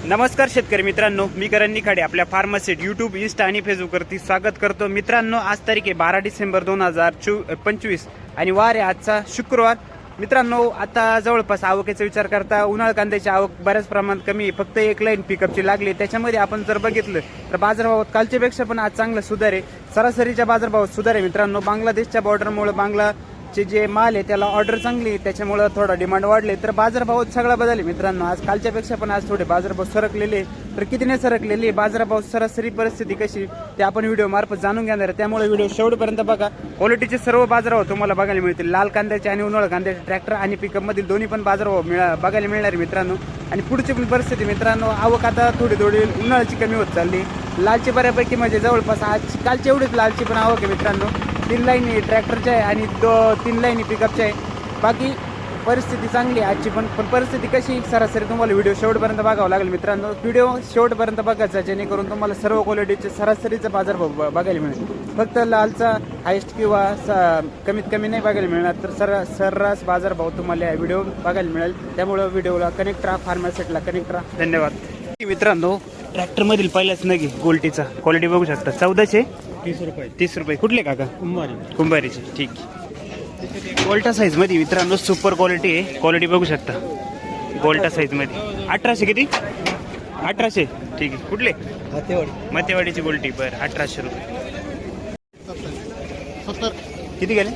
नमस्कार शेतकरी मित्रांनो, मी करण निखाडे आपल्या फार्मसीट यूट्यूब, इंस्टा आणि फेसबुकवरती स्वागत करतो. मित्रांनो, आज तारीख आहे 12 डिसेंबर 2025 आणि वार आहे आजचा शुक्रवार. मित्रांनो, आता जवळपास आवकेचा विचार करता उन्हाळ कांद्याची आवक बऱ्याच प्रमाणात कमी आहे. फक्त एक लाईन पिकअपची लागली. त्याच्यामध्ये आपण जर बघितलं तर बाजारभावात कालच्यापेक्षा पण आज चांगला सुधार आहे. सरासरीच्या बाजारभावात सुधार आहे. मित्रांनो, बांगलादेशच्या बॉर्डरमुळे बांगलाचे जे माल आहे त्याला ऑर्डर चांगली, त्याच्यामुळे थोडा डिमांड वाढले, तर बाजारभावात सगळा बदल. मित्रांनो, आज कालच्यापेक्षा पण आज थोडे बाजारभाव सरकलेले, तर किती नाही सरकलेले बाजारभाव, सरासरी परिस्थिती कशी ते आपण व्हिडिओ मार्फत जाणून घेणार आहे. त्यामुळे व्हिडिओ शेवटपर्यंत बघा. क्वालिटीचे सर्व बाजारभाव तुम्हाला बघायला मिळतील. लाल कांद्याचे आणि उन्हाळ कांद्याचे ट्रॅक्टर आणि पिकअप मधील दोन्ही पण बाजारभाव बघायला मिळणार आहे मित्रांनो. आणि पुढची पण परिस्थिती मित्रांनो, आवक आता थोडी उन्हाळ्याची कमी होत चालली. लालची बऱ्यापैकी म्हणजे जवळपास आज कालची एवढीच लालची पण आवक आहे मित्रांनो. 3 लाईनी ट्रॅक्टरच्या आहे आणि 3 लाईनी पिकअपच्या आहे. बाकी परिस्थिती चांगली आहे आजची पण परिस्थिती कशी सरासरी तुम्हाला व्हिडिओ शेवटपर्यंत बघावं लागेल मित्रांनो. व्हिडिओ शेवटपर्यंत बघायचा जेणेकरून तुम्हाला सर्व क्वालिटीचे सरासरीचा बाजारभाव बघायला मिळेल. फक्त लालचा हायस्ट किंवा कमीत कमी नाही बघायला मिळणार, तर सर्रास बाजारभाव तुम्हाला या व्हिडिओ बघायला मिळेल. त्यामुळे व्हिडिओला कनेक्ट राहा, फार्मासेटला कनेक्ट राहा. धन्यवाद मित्रांनो. ट्रॅक्टर मधील पहिलाच नगी गोल्टीचा क्वालिटी बघू शकता. 1430 रुपये. 30 रुपये. कुठले काका? कुंभारीचे. ठीक. गोल्टा साईज मध्ये मित्रांनो सुपर क्वालिटी आहे. क्वालिटी बघू शकता गोल्टा साईज मध्ये. 1800 किती? 1800. ठीक आहे. कुठले? मतेवाडीची गोल्टी. बरं, 1800 रुपये. किती गेले?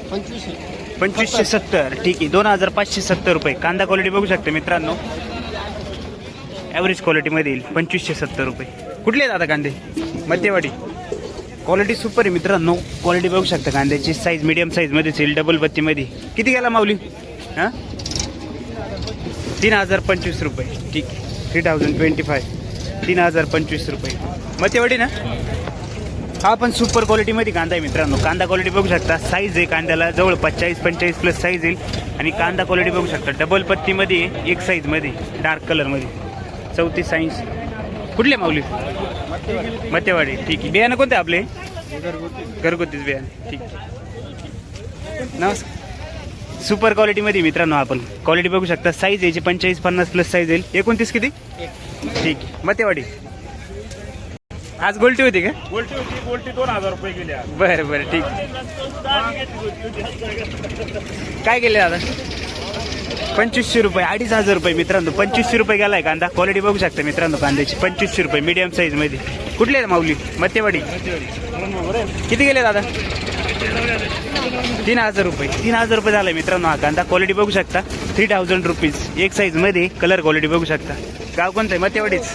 2570. ठीक आहे. 2570 रुपये. कांदा क्वालिटी बघू शकता मित्रांनो, ॲव्हरेज क्वालिटीमध्ये येईल. 2570 रुपये. कुठले आहेत आता कांदे? मध्यवाडी. क्वालिटी सुपर आहे मित्रांनो. क्वालिटी बघू शकता कांद्याची. साईज मीडियम साईजमध्येच येईल, डबल बत्तीमध्ये. किती गेला माऊली? हां, 3025 रुपये. ठीक आहे. 3025. 3025 रुपये. मध्यवाडी ना. हा पण सुपर क्वालिटीमध्ये कांदा आहे मित्रांनो. कांदा क्वालिटी बघू शकता. साईज आहे कांद्याला जवळपास 40-45 प्लस साईज येईल. आणि कांदा क्वालिटी बघू शकता डबल पत्तीमध्ये, एक साईजमध्ये, डार्क कलरमध्ये. 3480. कुठले माऊली? मत्यवाडी. ठीक आहे. बियाणं कोणते आपले? घरगुतीच बियाणे. ठीक. नमस्कार. सुपर क्वालिटीमध्ये मित्रांनो आपण क्वालिटी बघू शकता. साईज याची 45-50 प्लस साईज येईल. 29 किती? ठीक आहे. मत्यवाडी. आज गोल्टी होती का? गोल्टी 2000 रुपये गेले. बरं बरं. ठीक. काय गेले दादा? 2500 रुपये. 2500 रुपये मित्रांनो. 2500 रुपये गेलाय कांदा. क्वालिटी बघू शकता मित्रांनो कांद्याची. 2500 रुपये मीडियम साईज मध्ये. कुठले आहे माऊली? मत्यवाडी. किती गेले दादा? 3000 रुपये. 3000 रुपये झालाय मित्रांनो हा कांदा. क्वालिटी बघू शकता 3000 रुपीज. एक साईज मध्ये. कलर क्वालिटी बघू शकता. गाव कोणतं आहे? मत्यवाडीच.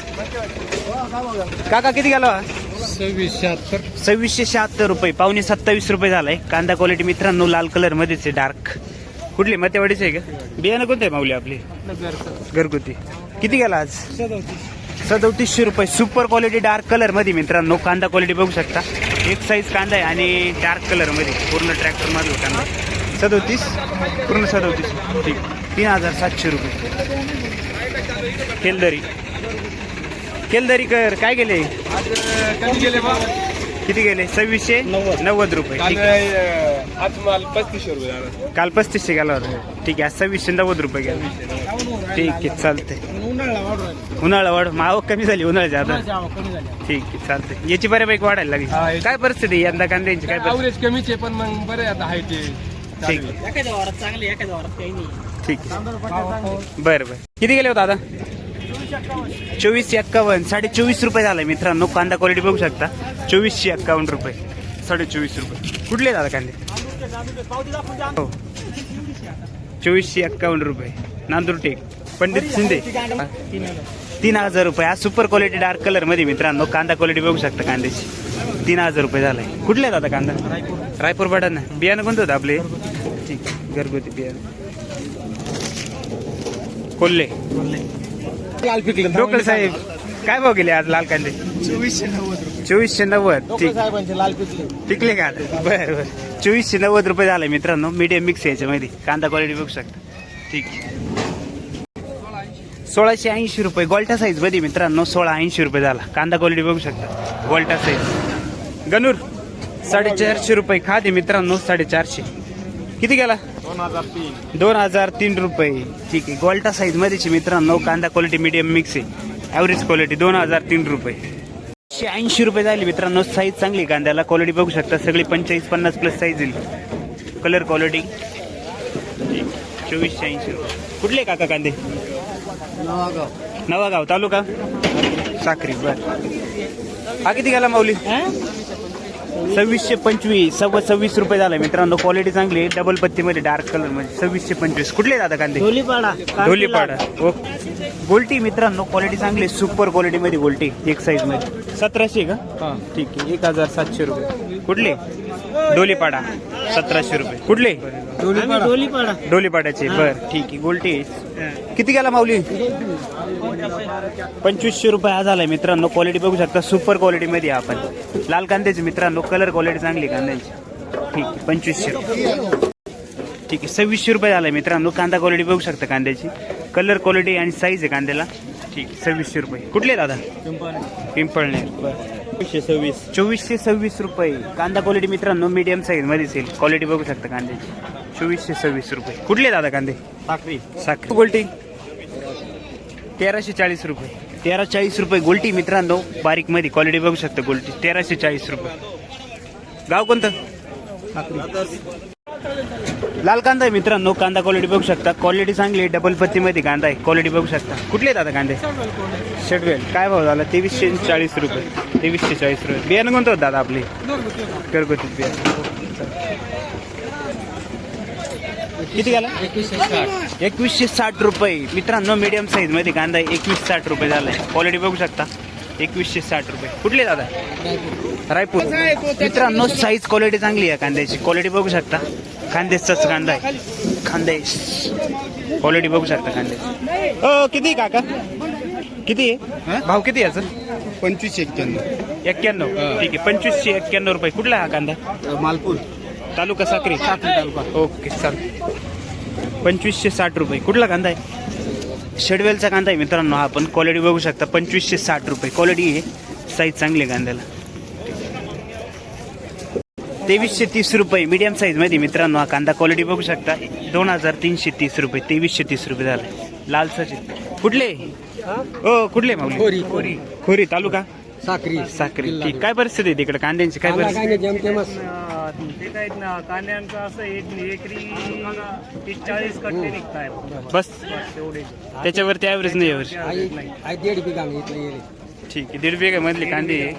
काका किती गेला? 2676 रुपये. 27.5 रुपये झालाय कांदा. क्वालिटी मित्रांनो लाल कलर मध्येच आहे, डार्क. कुठली? मत्यवाडीच आहे का? बियाणं कोणतं आहे माऊली आपली? घरगुती. किती गेला आज? 3700 रुपये. सुपर क्वालिटी डार्क कलर मध्ये मित्रांनो कांदा. क्वालिटी बघू शकता. एक साईज कांदा आहे आणि डार्क कलर मध्ये. पूर्ण ट्रॅक्टर मध्ये कांदा. 37 पूर्ण 37. ठीक. 3700 रुपये. केलदरी कर. काय गेले? किती गेले? 2690 रुपये. आज माल 3500 रुपये. काल 3500 गेला होता. ठीक आहे. 2690 रुपये गेला. ठीक आहे. चालतंय. उन्हाळा वाढ आवक कमी झाली उन्हाळ्याच्या आता. ठीक आहे. चालतंय. याची बऱ्यापैकी वाढायला लागली. काय परिस्थिती यंदा कांद्यांची? काय ॲव्हरेज कमीच आहे पण मग बरे आता आहे ते. ठीक आहे. ठीक आहे. बरं बरं. किती गेले होता आता? 2451. 24.5 रुपये झालाय मित्रांनो कांदा. क्वालिटी बघू शकता. 2451 रुपये. 24.5 रुपये. कुठले दादा कांदे? हो. 2451 रुपये. नांदुरटेक. पंडित शिंदे. 3000 रुपये. आज सुपर क्वालिटी डार्क कलर मध्ये मित्रांनो कांदा. क्वालिटी बघू शकता कांद्याची. 3000 रुपये झालाय. कुठले दादा कांदा? रायपूर बटाणा. बियाणं कोणतं होतं आपले? ठीक. घरगुती बियाणं. कोल्हे. डोकळे साहेब काय भाव गेले आज लाल कांदे? 2490. ठीक. पिकले का? बरं बरं. 2490 रुपये झाले मित्रांनो. मीडियम मिक्स याच्यामध्ये कांदा. क्वालिटी बघू शकता. ठीक. 1680 रुपये. गोल्टा साईज मध्ये मित्रांनो 1680 रुपये झाला कांदा. क्वालिटी बघू शकता. गोल्टा साईज. गणूर 450 रुपये. खाते मित्रांनो 450. किती गेला? 2003 रुपये. ठीक आहे. गोल्टा साईज मध्येची मित्रांनो कांदा. क्वालिटी मीडियम मिक्स आहे. ॲव्हरेज क्वालिटी 2003 रुपये. 80 रुपये झाले मित्रांनो. साईज चांगली कांद्याला. क्वालिटी बघू शकता सगळी 45-50 प्लस साईज येईल. कलर क्वालिटी 2480 रुपये. कुठले काका कांदे? नवागाव तालुका साक्री. बर हा किती गेला माऊली? 2625. 26 रुपये झाला मित्रांनो. क्वालिटी चांगली आहे. डबल पत्तीमध्ये डार्क कलर मध्ये 2625. कुठले दादा कांदे? ढोलीपाडा. ओके. गोल्टी मित्रांनो क्वालिटी चांगली आहे. सुपर क्वालिटी मध्ये गोल्टी एक साईज मध्ये 1700 का? ठीक आहे. 1700 रुपये. कुठले? ढोलीपाडा 1700 रुपये. कुठले? ढोलीपाड्याचे. बर ठीक आहे. गोल्टी किती गेला माऊली? 2500 रुपये हा झालाय मित्रांनो. क्वालिटी बघू शकता सुपर क्वालिटी मध्ये आपण. लाल कांद्याचे मित्रांनो. कलर क्वालिटी चांगली कांद्याची. ठीक आहे. 2500 रुपये. ठीक आहे. 2600 रुपये झालाय मित्रांनो. कांदा क्वालिटी बघू शकता कांद्याची. कलर क्वालिटी आणि साईज आहे कांद्याला. ठीक आहे. 2600 रुपये. कुठले दादा? पिंपळनेर. बरं 2426 रुपये. कांदा क्वालिटी मित्रांनो मीडियम साईज मध्ये येईल. क्वालिटी बघू शकता कांद्याची. 2426 रुपये. कुठले दादा कांदे? साखरी. गोल्टी 1340 रुपये. 1340 रुपये गोल्टी मित्रांनो. बारीक मध्ये क्वालिटी बघू शकता गोल्टी. 1340 रुपये. गाव कोणतं? लाल कांदा आहे मित्रांनो. कांदा क्वालिटी बघू शकता. क्वालिटी चांगली आहे. डबल पत्तीमध्ये कांदा आहे. क्वालिटी बघू शकता. कुठले दादा कांदे? शेडवेल. काय भाव झाला? 2340 रुपये. 2340 रुपये. बियाणं कोणतं होतं दादा आपले? घरगुती बियाणं. किती गेला? 2160 रुपये मित्रांनो. मीडियम साईज मध्ये कांदा आहे. 2160 रुपये झालाय. क्वालिटी बघू शकता. 2160 रुपये. कुठले दादा? रायपूर. मित्रांनो साईज क्वालिटी चांगली आहे कांद्याची. क्वालिटी बघू शकता. खानदेशचाच कांदा आहे. खानदेश. क्वालिटी बघू शकता कांद्याची. किती काका? किती आहे भाव? किती याचं? 2591. 91. ठीक आहे. 2591 रुपये. कुठला हा कांदा? मालपूर तालुका साक्री. तालुका. ओके चालेल. 2560 रुपये. कुठला कांदा आहे? शेडवेलचा कांदा आहे मित्रांनो. हा पण क्वालिटी बघू शकता. 2560 रुपये. क्वालिटी आहे. साईज चांगली आहे कांद्याला. 2330 रुपये. मीडियम साईज मध्ये मित्रांनो हा कांदा. क्वालिटी बघू शकता. 2330 रुपये. 2330 रुपये झाले. लाल सचिन. कुठले? कुठले माऊली? खोरी तालुका साक्री. ठीक. काय परिस्थिती आहे तिकडे कांद्यांची? काय परिस्थिती? कांद्यांचं असं एकरी 40 कट्टे निघताय बस. तेवढे. त्याच्यावरती ॲव्हरेज नाही यावर्षी. 1.5 बिघा ठीक आहे. 1.5 बिघा मधले कांदे आहे.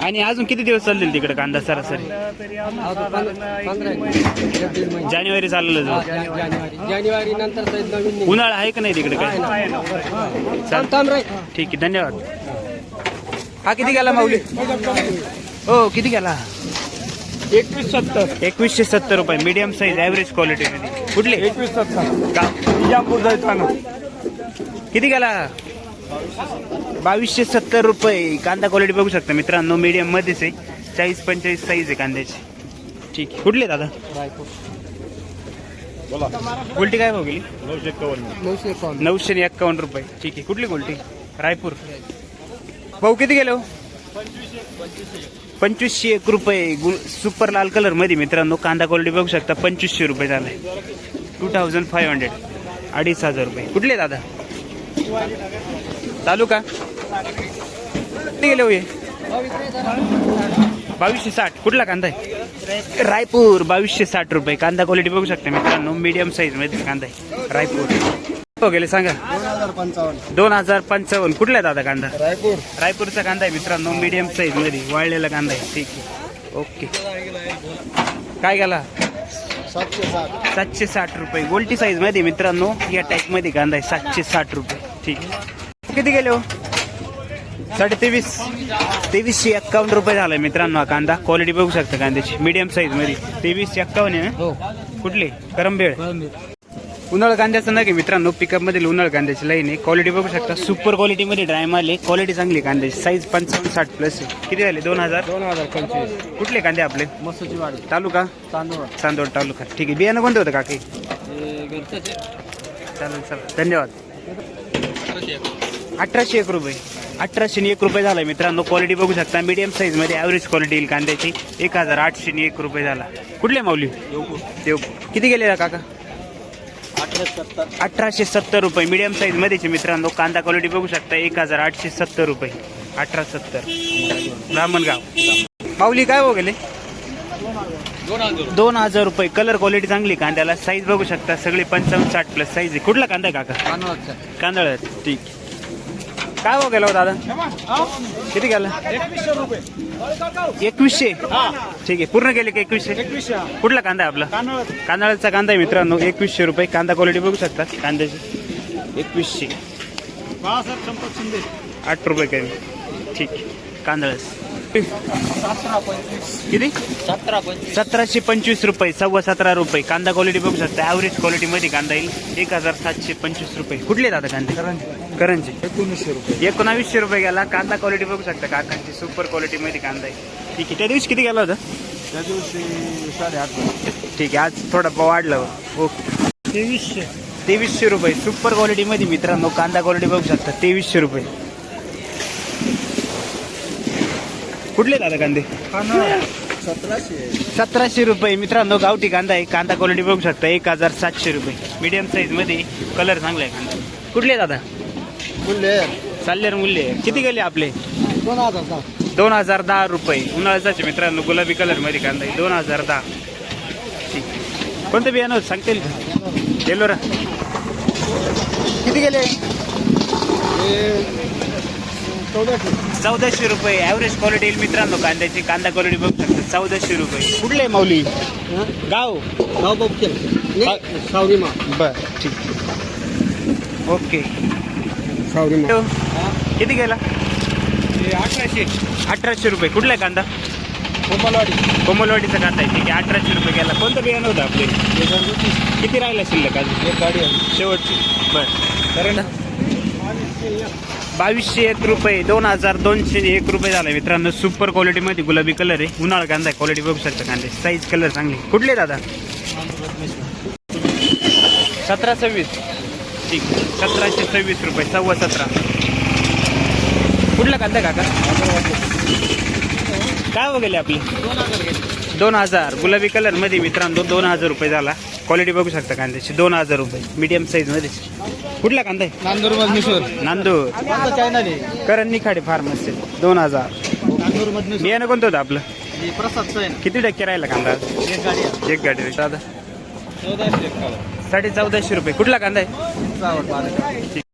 आणि अजून किती दिवस चालतील तिकडे कांदा सरासरी? जानेवारी चाललं. जानेवारी नंतर उन्हाळा आहे का नाही तिकडे? काय चालतं. ठीक आहे. धन्यवाद. हा किती गेला माऊली? किती गेला? 2170 रुपये. मीडियम साईज ॲव्हरेज क्वालिटी मध्ये. कुठले? 2170. किती गेला? 2270 रुपये. कांदा क्वालिटी बघू शकता मित्रांनो. मीडियम मध्येच आहे. 40-45 साईज आहे कांद्याची. ठीक आहे. कुठले दादा? गोल्टी काय भाव गेली? 951 रुपये. ठीक आहे. कुठली गोल्टी? रायपूर. भाऊ किती गेले हो? 2501 रुपये. सुपर लाल कलर मध्ये मित्रांनो. कांदा क्वालिटी बघू शकता. 2500 रुपये झालाय. 2500. 2500 रुपये. कुठले दादा? तालुका किती गेले हो? 2260. कुठला कांदा आहे? रायपूर. 2260 रुपये. कांदा क्वालिटी बघू शकता मित्रांनो. मीडियम साईज मध्ये कांदा आहे. रायपूर. हो गेले सांगा. 2055. कुठला आहे दादा कांदा? रायपूरचा कांदा आहे मित्रांनो. मीडियम साईज मध्ये वाळलेला कांदा आहे. ठीक आहे. ओके. काय गेला? 760 रुपये. गोल्टी साईज मध्ये मित्रांनो. या टाईप मध्ये कांदा आहे. 760 रुपये. ठीक आहे. किती गेले हो? 2351 रुपये झालाय मित्रांनो हा कांदा. क्वालिटी बघू शकता कांद्याची. मीडियम साईज मध्ये. 2351 आहे ना? कुठले? करंबेळ. उन्हाळ कांद्याचं नाही मित्रांनो. पिकअप मध्ये उन्हाळ कांद्याची लाईन आहे. क्वालिटी बघू शकता. सुपर क्वालिटी मध्ये ड्राय माल आहे. क्वालिटी चांगली कांद्याची. साईज 55-60 प्लस आहे. किती झाले? 2025. कुठले कांदे आपले? मसुचीवाडी. तालुका? चांदोड तालुका. ठीक आहे. बियाणं कोणतं होतं काकी? चालेल. धन्यवाद. 1801 रुपये. 1801 रुपये झाला मित्रांनो. क्वालिटी बघू शकता. मीडियम साईज मध्ये ॲव्हरेज क्वालिटी येईल कांद्याची. 1801 रुपये झाला. कुठले माऊली? देवपूर. किती गेले काका? 1870 रुपये मीडियम साईज मध्येचे मित्रांनो. कांदा क्वालिटी बघू शकता 1870 रुपये. 1870 ब्राह्मणगाव. माऊली काय हो गेले 2000 रुपये. कलर क्वालिटी चांगली कांद्याला. साईज बघू शकता सगळी 55-60 प्लस साईज आहे. कुठला कांदा आहे काका? कांदळ. ठीक. काय हो गेला हो दादा? किती गेला? 2100. ठीक आहे. पूर्ण गेले का 2100? कुठला कांदा आहे आपला? कांदळाचा कांदा आहे मित्रांनो. 2100 रुपये. कांदा क्वालिटी बघू शकता कांद्याची. 2100. 8 रुपये कमी. ठीक. कांदळस किती? 1725 रुपये. 17.25 रुपये. कांदा क्वालिटी बघू शकता. ॲव्हरेज क्वालिटी मध्ये कांदा येईल. 1725 रुपये. कुठले दादा कांदे? करंजी. 1900 रुपये गेला. कांदा क्वालिटी बघू शकता काकांची. सुपर क्वालिटी मध्ये कांदा आहे. ठीक आहे. त्या दिवशी किती गेला होता? त्या दिवशी 8.5. ठीक आहे. आज थोडा वाढलं. ओके. 2300 रुपये. सुपर क्वालिटी मध्ये मित्रांनो कांदा क्वालिटी बघू शकता. 2300 रुपये. कुठले दादा कांदे? 1700 रुपये मित्रांनो. गावठी कांदा आहे. कांदा क्वालिटी बघू शकता 1700 रुपये. मीडियम साईज मध्ये. कलर चांगला आहे कांदा. कुठले दादा? मूल्य. किती गेले आपले? 2010 रुपये. उन्हाळ्याचे मित्रांनो. गुलाबी कलर मध्ये कांदा आहे. 2010. ठीक. कोणतं बियाणं होतं सांगता येईल का? येलो रा. किती गेले? 1400 रुपये. ॲव्हरेज क्वालिटी येईल मित्रांनो कांद्याची. कांदा क्वालिटी बघू शकता 1400 रुपये. कुठले माऊली? गाव बर. ठीक. ओके. किती गेला? 1800 रुपये. कुठला आहे कांदा? कोमलवाडीचा कांदा आहे. ठीक आहे. 1800 रुपये गेला. कोणतं बियाणं होतं आपले? किती राहिला शिल्लक अजून? एक गाडी शेवटची. बरं. 2201 रुपये. 2201 रुपये झाला मित्रांनो. सुपर क्वालिटी मध्ये गुलाबी कलर आहे. उन्हाळा कांदा आहे. क्वालिटी बघू शकता कांदे. साईज कलर चांगली. कुठले दादा? 1726. ठीक. 1726 रुपये. 17.25. कुठला कांदा काका? काय हो गेले आपले? 2000. गुलाबी कलर मध्ये मित्रांनो 2000 रुपये झाला. क्वालिटी बघू शकता कांद्याची. 2000 रुपये. मीडियम साईज मध्ये. कुठला कांदा आहे? नांदूर. करण निखाडे फार्मसी. 2000. बियाणं कोणतं होतं आपलं? किती टक्के राहिला कांदा? एक गाडी. दादा 1450 रुपये. कुठला कांदा आहे?